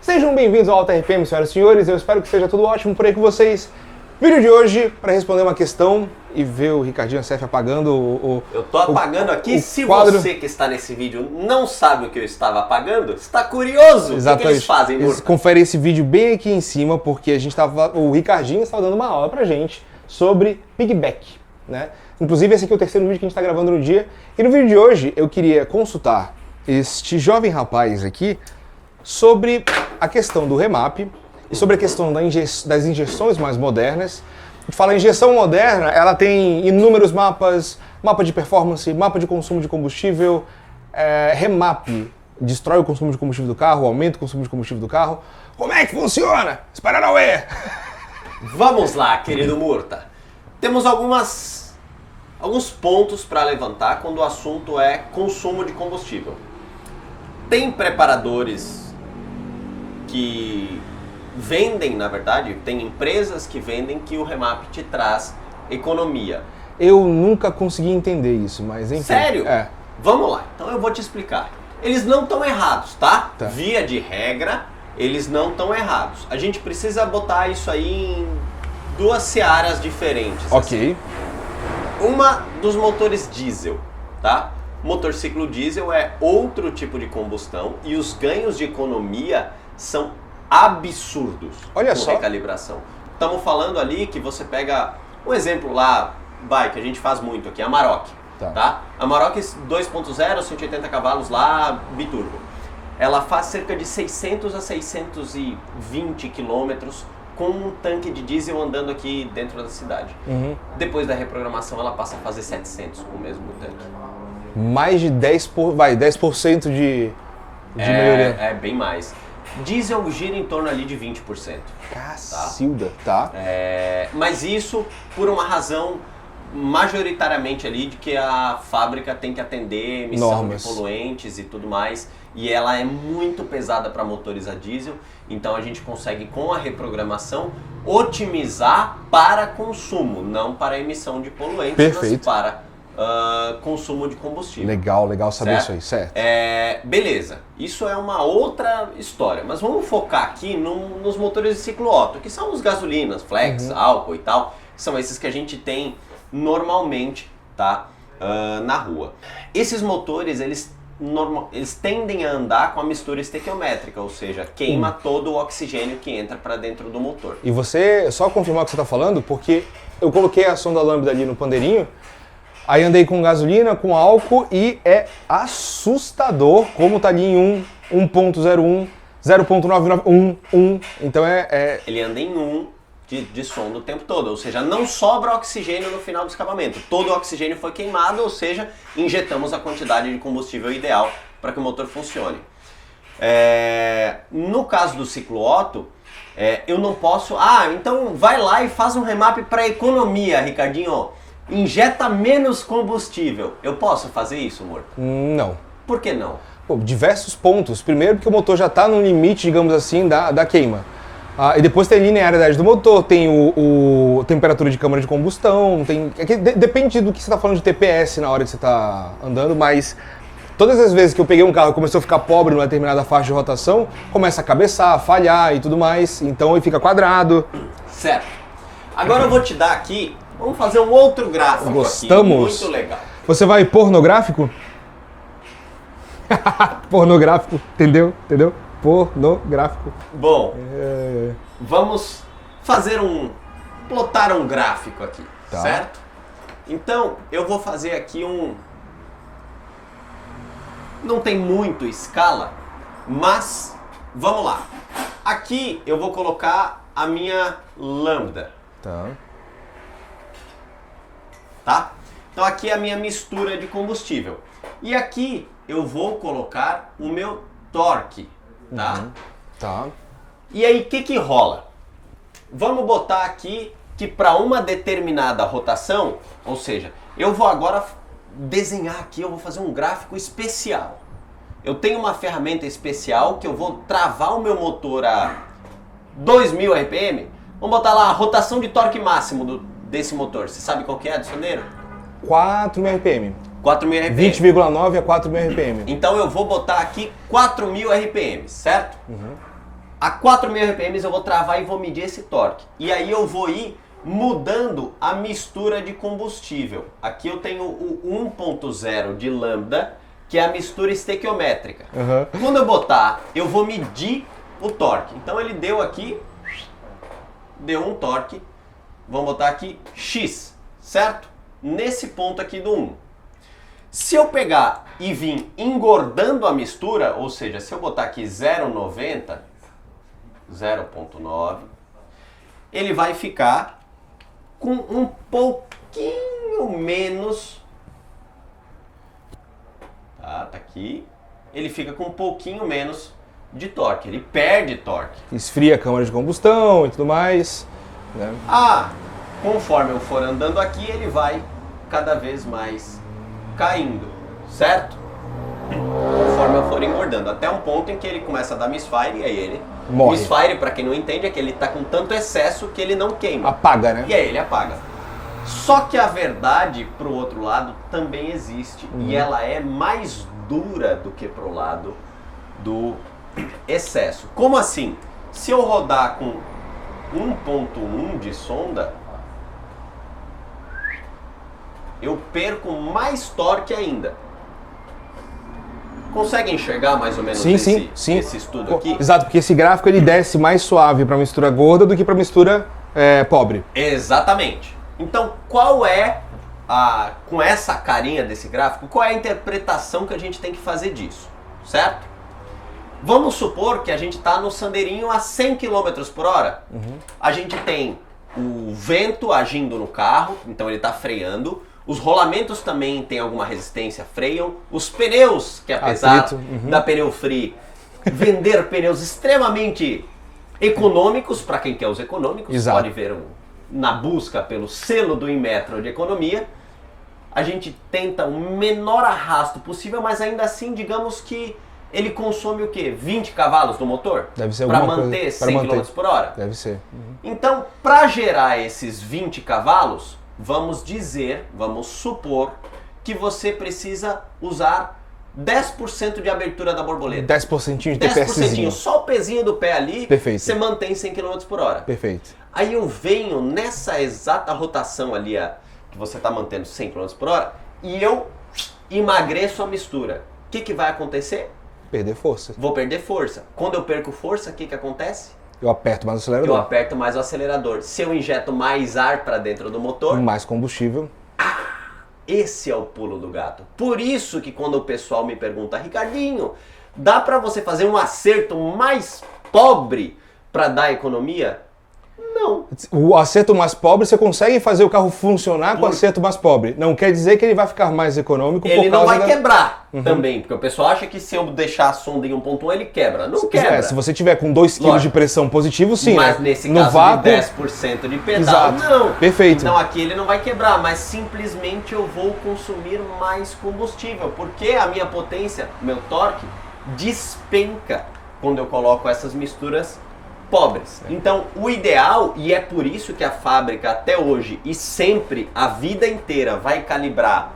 Sejam bem-vindos ao Alta RPM, senhoras e senhores. Eu espero que esteja tudo ótimo por aí com vocês. Vídeo de hoje para responder uma questão e ver o Ricardinho Acef apagando o Eu tô apagando aqui. Se quadro. você que está nesse vídeo não sabe o que eu estava apagando, está curioso. Exatamente. O que eles fazem, Murta? Confere esse vídeo bem aqui em cima, porque o Ricardinho estava dando uma aula pra gente sobre piggyback, né? Inclusive esse aqui é o terceiro vídeo que a gente está gravando no dia. E no vídeo de hoje eu queria consultar este jovem rapaz aqui sobre a questão do remap e sobre a questão das injeções mais modernas. A gente fala injeção moderna, ela tem inúmeros mapas, mapa de performance, mapa de consumo de combustível, remap destrói o consumo de combustível do carro, aumenta o consumo de combustível do carro. Como é que funciona? Espera não é. Vamos lá, querido Murta. Temos alguns pontos para levantar quando o assunto é consumo de combustível. Tem preparadores que vendem, na verdade, tem empresas que vendem que o remap te traz economia. Eu nunca consegui entender isso, mas enfim. Sério? Vamos lá, então eu vou te explicar. Eles não estão errados, tá? Via de regra, eles não estão errados. A gente precisa botar isso aí em duas searas diferentes. Ok. Assim. Uma dos motores diesel, tá? Motor ciclo diesel é outro tipo de combustão e os ganhos de economia são absurdos. Olha com só. Recalibração. Estamos falando ali que você pega um exemplo lá, que a gente faz muito aqui, a Amarok. Tá? A Amarok 2.0, 180 cavalos lá, biturbo. Ela faz cerca de 600 a 620 quilômetros com um tanque de diesel andando aqui dentro da cidade. Depois da reprogramação ela passa a fazer 700 com o mesmo tanque. Mais de 10% de melhoria. É bem mais. Diesel gira em torno ali de 20%. Cacilda, tá? Mas isso por uma razão majoritariamente ali de que a fábrica tem que atender emissão normas de poluentes e tudo mais. E ela é muito pesada para motores a diesel. Então a gente consegue com a reprogramação otimizar para consumo, não para emissão de poluentes, Perfeito. mas para consumo de combustível. Legal saber certo? isso aí, certo. Beleza, isso é uma outra história, mas vamos focar aqui nos motores de ciclo Otto, que são os gasolinas, flex, álcool e tal, são esses que a gente tem normalmente, tá, na rua. Esses motores, eles tendem a andar com a mistura estequiométrica, ou seja, queima todo o oxigênio que entra para dentro do motor. E você, só confirmar o que você está falando, porque eu coloquei a sonda lambda ali no pandeirinho, aí andei com gasolina, com álcool e é assustador como tá ali em 1.01, 0.99, 1. Então Ele anda em 1 de sonda o tempo todo, ou seja, não sobra oxigênio no final do escapamento. Todo o oxigênio foi queimado, ou seja, injetamos a quantidade de combustível ideal para que o motor funcione. No caso do ciclo Otto, eu não posso... então vai lá e faz um remap para economia, Ricardinho. Injeta menos combustível. Eu posso fazer isso, amor? Não. Por que não? Diversos pontos. Primeiro porque o motor já está no limite, digamos assim, da queima. E depois tem a linearidade do motor, tem o temperatura de câmara de combustão, depende do que você está falando de TPS na hora que você está andando, mas todas as vezes que eu peguei um carro e começou a ficar pobre numa determinada faixa de rotação, começa a cabeçar, falhar e tudo mais, então ele fica quadrado. Certo. Agora eu vou te dar aqui, vamos fazer um outro gráfico. Gostamos. Aqui, muito legal. Você vai pornográfico? Pornográfico, entendeu? Pornográfico. Bom, vamos plotar um gráfico aqui, certo? Então, eu vou fazer aqui não tem muito escala, mas vamos lá. Aqui eu vou colocar a minha lambda. Tá? Então aqui é a minha mistura de combustível. E aqui eu vou colocar o meu torque. Tá? E aí, o que rola? Vamos botar aqui que para uma determinada rotação, ou seja, eu vou agora desenhar aqui, eu vou fazer um gráfico especial. Eu tenho uma ferramenta especial que eu vou travar o meu motor a 2000 RPM. Vamos botar lá a rotação de torque máximo desse motor. Você sabe qual que é, adicioneiro? 4.000 RPM. 4.000 RPM. 20,9 a 4.000 RPM. Então eu vou botar aqui 4.000 RPM, certo? a 4.000 RPMs eu vou travar e vou medir esse torque. E aí eu vou ir mudando a mistura de combustível. Aqui eu tenho o 1.0 de lambda, que é a mistura estequiométrica. Quando eu botar, eu vou medir o torque. Então ele deu aqui, deu um torque, vamos botar aqui X, certo? Nesse ponto aqui do 1. Se eu pegar e vir engordando a mistura, ou seja, se eu botar aqui 0,90, 0,9, ele vai ficar com um pouquinho menos, tá aqui, ele fica com um pouquinho menos de torque, ele perde torque. Esfria a câmara de combustão e tudo mais, né? Conforme eu for andando aqui, ele vai cada vez mais caindo, certo? Conforme eu for engordando, até um ponto em que ele começa a dar misfire e aí ele morre. Misfire, pra quem não entende, é que ele tá com tanto excesso que ele não queima. Apaga, né? E aí ele apaga. Só que a verdade, pro outro lado, também existe. E ela é mais dura do que pro lado do excesso. Como assim? Se eu rodar com 1.1 de sonda, eu perco mais torque ainda. Consegue enxergar mais ou menos esse estudo aqui? Exato, porque esse gráfico ele desce mais suave para mistura gorda do que para mistura pobre. Exatamente. Então, qual é com essa carinha desse gráfico, qual é a interpretação que a gente tem que fazer disso, certo? Vamos supor que a gente está no sandeirinho a 100 km por hora. A gente tem o vento agindo no carro, então ele está freando. Os rolamentos também têm alguma resistência, freiam. Os pneus, que apesar da Pneu Free vender pneus extremamente econômicos, para quem quer os econômicos, pode ver na busca pelo selo do Inmetro de economia, a gente tenta o menor arrasto possível, mas ainda assim, digamos que ele consome o quê? 20 cavalos no motor? Deve ser para manter 100 km por hora? Deve ser. Então, para gerar esses 20 cavalos, vamos supor que você precisa usar 10% de abertura da borboleta. 10% de TPSzinho. Só o pezinho do pé ali, perfeito, você mantém 100 km por hora. Perfeito. Aí eu venho nessa exata rotação ali, que você está mantendo 100 km por hora, e eu emagreço a mistura. O que vai acontecer? Perder força. Vou perder força. Quando eu perco força, o que acontece? Eu aperto mais o acelerador. Eu aperto mais o acelerador. Se eu injeto mais ar para dentro do motor... mais combustível. Esse é o pulo do gato. Por isso que quando o pessoal me pergunta, Ricardinho, dá para você fazer um acerto mais pobre para dar economia? Não. O acerto mais pobre, você consegue fazer o carro funcionar com o acerto mais pobre. Não quer dizer que ele vai ficar mais econômico por causa Ele não vai quebrar também, porque o pessoal acha que se eu deixar a sonda em 1.1 ele quebra. Não quebra. Se você tiver com 2 kg de pressão positivo, sim. Mas nesse caso vácuo, de 10% de pedal, exato, não. Perfeito. Então aqui ele não vai quebrar, mas simplesmente eu vou consumir mais combustível, porque a minha potência, meu torque, despenca quando eu coloco essas misturas pobres. Então, o ideal, e é por isso que a fábrica até hoje e sempre, a vida inteira, vai calibrar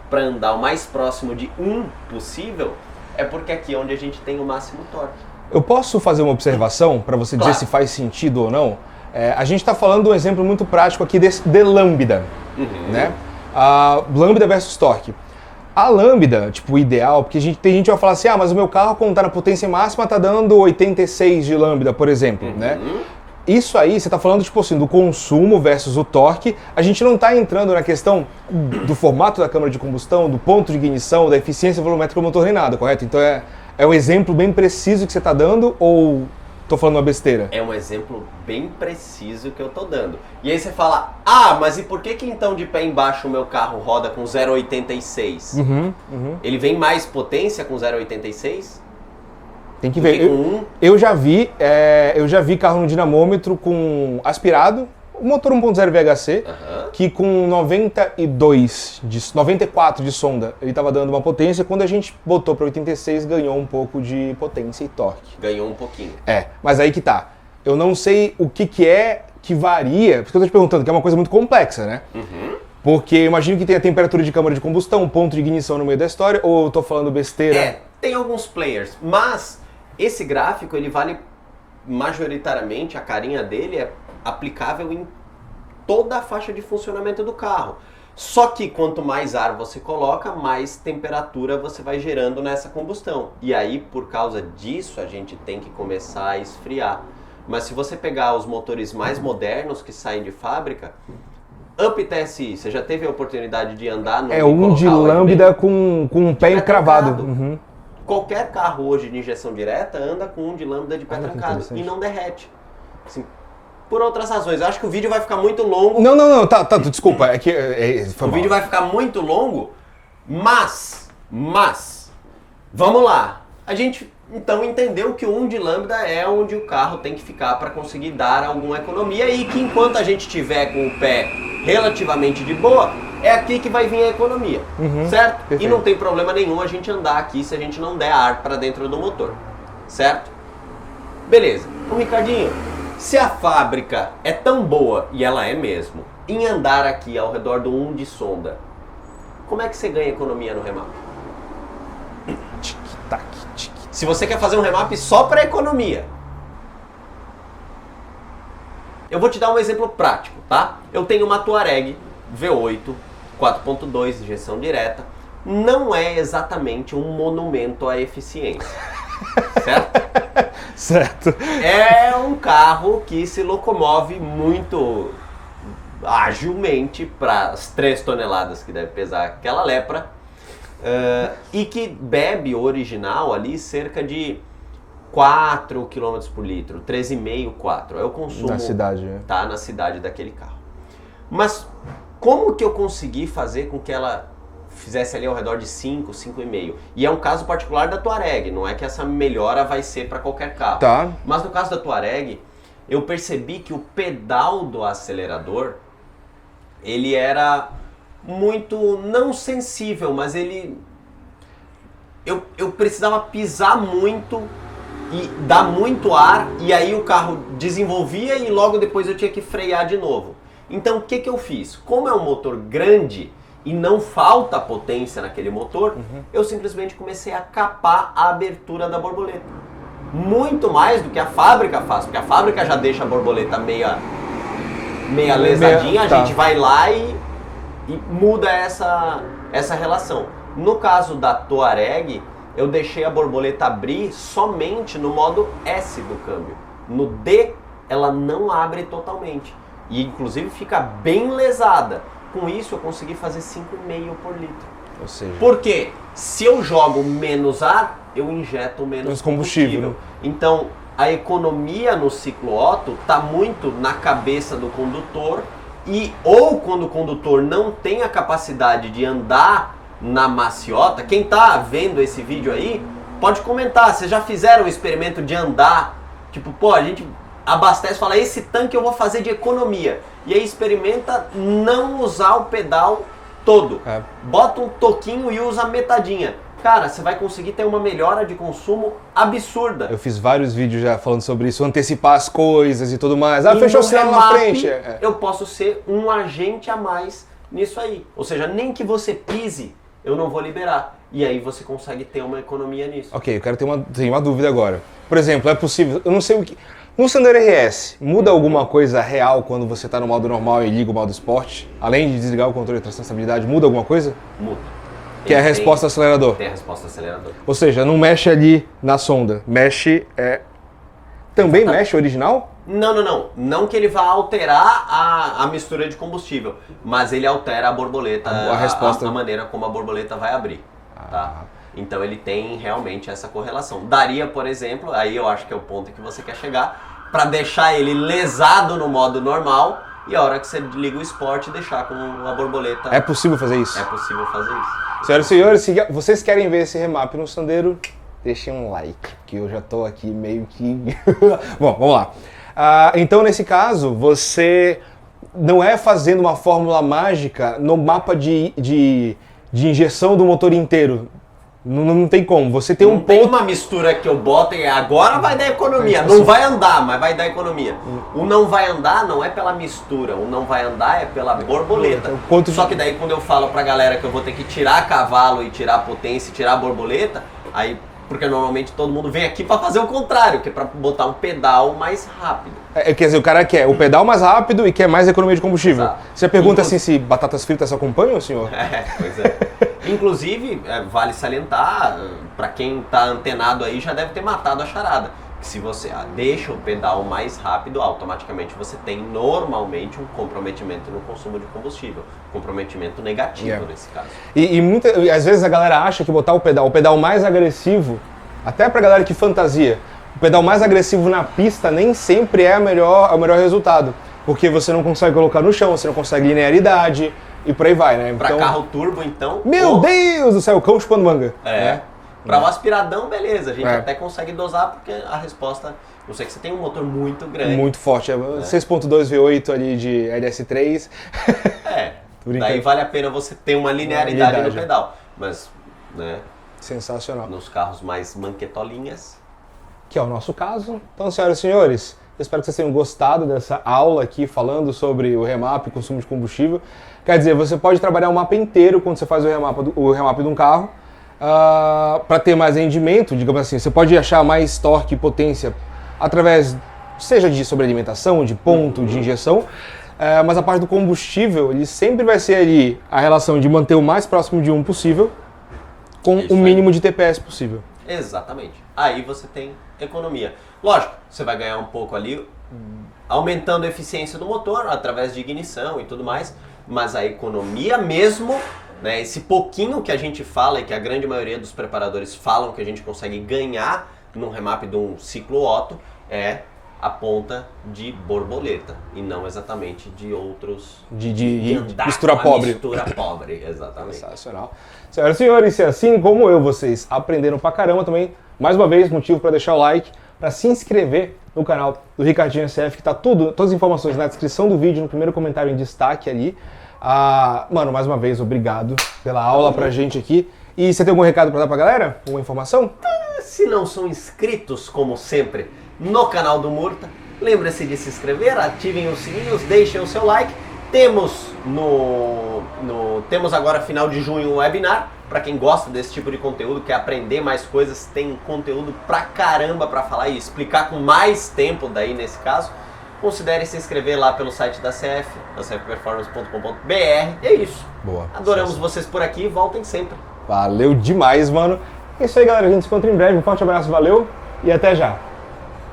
para andar o mais próximo de 1 possível, é porque aqui é onde a gente tem o máximo torque. Eu posso fazer uma observação para você dizer se faz sentido ou não? A gente está falando de um exemplo muito prático aqui de lambda, né? Lambda versus torque. A lambda, tipo, o ideal, porque tem gente que vai falar assim, mas o meu carro, quando tá na potência máxima, tá dando 86 de lambda, por exemplo, né? Isso aí, você tá falando, tipo assim, do consumo versus o torque. A gente não tá entrando na questão do formato da câmara de combustão, do ponto de ignição, da eficiência volumétrica do motor, nem nada, correto? Então é um exemplo bem preciso que você tá dando, ou tô falando uma besteira? É um exemplo bem preciso que eu tô dando. E aí você fala, mas e por que então de pé embaixo o meu carro roda com 0,86? Ele vem mais potência com 0,86? Tem que ver. Eu já vi carro no dinamômetro com aspirado, o motor 1.0 VHC, que com 94 de sonda, ele estava dando uma potência. Quando a gente botou para 86, ganhou um pouco de potência e torque. Ganhou um pouquinho. Mas aí que tá. Eu não sei o que é que varia, porque eu tô te perguntando, que é uma coisa muito complexa, né? Porque eu imagino que tem a temperatura de câmara de combustão, um ponto de ignição no meio da história, ou eu tô falando besteira? Tem alguns players, mas esse gráfico ele vale majoritariamente a carinha dele é aplicável em toda a faixa de funcionamento do carro. Só que quanto mais ar você coloca, mais temperatura você vai gerando nessa combustão. E aí, por causa disso, a gente tem que começar a esfriar. Mas se você pegar os motores mais modernos que saem de fábrica, Up TSI, você já teve a oportunidade de andar no... É um de lambda com um pé encravado. Uhum. Qualquer carro hoje de injeção direta anda com um de lambda de pé trancado e não derrete. Assim, por outras razões. Eu acho que o vídeo vai ficar muito longo. Não, tá, desculpa. É que, o vídeo vai ficar muito longo, mas, vamos lá. A gente, então, entendeu que o 1 de lambda é onde o carro tem que ficar para conseguir dar alguma economia e que enquanto a gente tiver com o pé relativamente de boa, é aqui que vai vir a economia, certo? Perfeito. E não tem problema nenhum a gente andar aqui se a gente não der ar para dentro do motor, certo? Beleza. Então, Ricardinho, se a fábrica é tão boa, e ela é mesmo, em andar aqui ao redor do 1 de sonda, como é que você ganha economia no remap? Tic-tac, tic. Se você quer fazer um remap só para economia, eu vou te dar um exemplo prático, tá? Eu tenho uma Touareg V8, 4.2, injeção direta. Não é exatamente um monumento à eficiência, certo? Certo. É um carro que se locomove muito agilmente para as 3 toneladas que deve pesar aquela lepra e que bebe o original ali cerca de 4 km por litro, 13,5, 4. É o consumo na cidade, tá, na cidade daquele carro. Mas como que eu consegui fazer com que ela fizesse ali ao redor de 5, 5,5? E é um caso particular da Touareg, não é que essa melhora vai ser para qualquer carro. Tá. Mas no caso da Touareg, eu percebi que o pedal do acelerador, ele era muito, não sensível, mas ele... Eu precisava pisar muito e dar muito ar, e aí o carro desenvolvia e logo depois eu tinha que frear de novo. Então o que eu fiz? Como é um motor grande e não falta potência naquele motor, eu simplesmente comecei a capar a abertura da borboleta. Muito mais do que a fábrica faz, porque a fábrica já deixa a borboleta meia lesadinha, a gente vai lá e muda essa relação. No caso da Touareg, eu deixei a borboleta abrir somente no modo S do câmbio. No D, ela não abre totalmente. E inclusive fica bem lesada. Com isso eu consegui fazer 5,5 por litro. Ou seja... Porque se eu jogo menos ar, eu injeto menos combustível. Então a economia no ciclo Otto está muito na cabeça do condutor e ou quando o condutor não tem a capacidade de andar na maciota, quem está vendo esse vídeo aí, pode comentar, vocês já fizeram o experimento de andar, tipo, pô, a gente abastece e fala, esse tanque eu vou fazer de economia. E aí experimenta não usar o pedal todo. Bota um toquinho e usa metadinha. Cara, você vai conseguir ter uma melhora de consumo absurda. Eu fiz vários vídeos já falando sobre isso, antecipar as coisas e tudo mais. Ah, fechou o sinal na frente. Eu posso ser um agente a mais nisso aí. Ou seja, nem que você pise, eu não vou liberar. E aí você consegue ter uma economia nisso. Ok, eu quero ter uma dúvida agora. Por exemplo, é possível, eu não sei o que... No Sandero RS, muda alguma coisa real quando você está no modo normal e liga o modo esporte? Além de desligar o controle de tração e estabilidade, muda alguma coisa? Muda. Que é a resposta do acelerador? Tem a resposta do acelerador. Ou seja, não mexe ali na sonda, mexe... Também mexe o original? Não. Não que ele vá alterar a mistura de combustível, mas ele altera a borboleta, a resposta. A maneira como a borboleta vai abrir. Tá? Então ele tem realmente essa correlação. Daria, por exemplo, aí eu acho que é o ponto que você quer chegar, para deixar ele lesado no modo normal e a hora que você liga o Sport deixar com a borboleta... É possível fazer isso? É possível fazer isso. Senhoras e senhores, se vocês querem ver esse remap no Sandero, deixem um like, que eu já tô aqui meio que... Bom, vamos lá. Então, nesse caso, você não é fazendo uma fórmula mágica no mapa de injeção do motor inteiro. Não tem como. Você tem um ponto... Tem uma mistura que eu boto e agora vai dar economia. Não vai andar, mas vai dar economia. O não vai andar não é pela mistura. O não vai andar é pela borboleta. Só que daí quando eu falo pra galera que eu vou ter que tirar cavalo e tirar potência e tirar borboleta, aí Porque normalmente todo mundo vem aqui para fazer o contrário, que é para botar um pedal mais rápido. Quer dizer, o cara quer o pedal mais rápido e quer mais economia de combustível. Exato. Você pergunta assim se batatas fritas acompanham, senhor? Pois é. Inclusive, vale salientar, para quem tá antenado aí já deve ter matado a charada. Que se você deixa o pedal mais rápido, automaticamente você tem normalmente um comprometimento no consumo de combustível. Comprometimento negativo nesse caso. E às vezes a galera acha que botar o pedal mais agressivo, até pra galera que fantasia, o pedal mais agressivo na pista nem sempre é o melhor resultado. Porque você não consegue colocar no chão, você não consegue linearidade e por aí vai, né? Pra carro turbo, então... Meu Deus do céu, cão chupando manga. Né? Pra o aspiradão, beleza, a gente até consegue dosar porque a resposta, não sei que você tem um motor muito grande. Muito forte, 6.2 V8 ali de LS3. Daí vale a pena você ter uma linearidade no pedal. Mas, né? Sensacional. Nos carros mais manquetolinhas. Que é o nosso caso. Então, senhoras e senhores, eu espero que vocês tenham gostado dessa aula aqui falando sobre o remap e consumo de combustível. Quer dizer, você pode trabalhar o mapa inteiro quando você faz o remap de um carro. Para ter mais rendimento, digamos assim, você pode achar mais torque e potência através, seja de sobrealimentação, de ponto, de injeção, mas a parte do combustível, ele sempre vai ser ali a relação de manter o mais próximo de 1 possível com o mínimo de TPS possível. Exatamente. Aí você tem economia. Lógico, você vai ganhar um pouco ali, aumentando a eficiência do motor através de ignição e tudo mais, mas a economia mesmo... Né, esse pouquinho que a gente fala e que a grande maioria dos preparadores falam que a gente consegue ganhar num remap de um ciclo Otto é a ponta de borboleta e não exatamente de outros... De mistura pobre. Mistura pobre, exatamente. Sensacional. Senhoras e senhores, se assim como eu, vocês aprenderam pra caramba também, mais uma vez, motivo para deixar o like, para se inscrever no canal do Ricardinho SF, que tá todas as informações na descrição do vídeo, no primeiro comentário em destaque ali. Mano, mais uma vez, obrigado pela aula pra gente aqui. E você tem algum recado pra dar pra galera? Alguma informação? Se não são inscritos, como sempre, no canal do Murta, lembre-se de se inscrever, ativem os sininhos, deixem o seu like. Temos temos agora, final de junho, um webinar. Pra quem gosta desse tipo de conteúdo, quer aprender mais coisas, tem conteúdo pra caramba pra falar e explicar com mais tempo daí nesse caso. Considere se inscrever lá pelo site da CF, da cfperformance.com.br. E é isso. Boa. Adoramos vocês por aqui e voltem sempre. Valeu demais, mano. É isso aí, galera. A gente se encontra em breve. Um forte abraço, valeu e até já.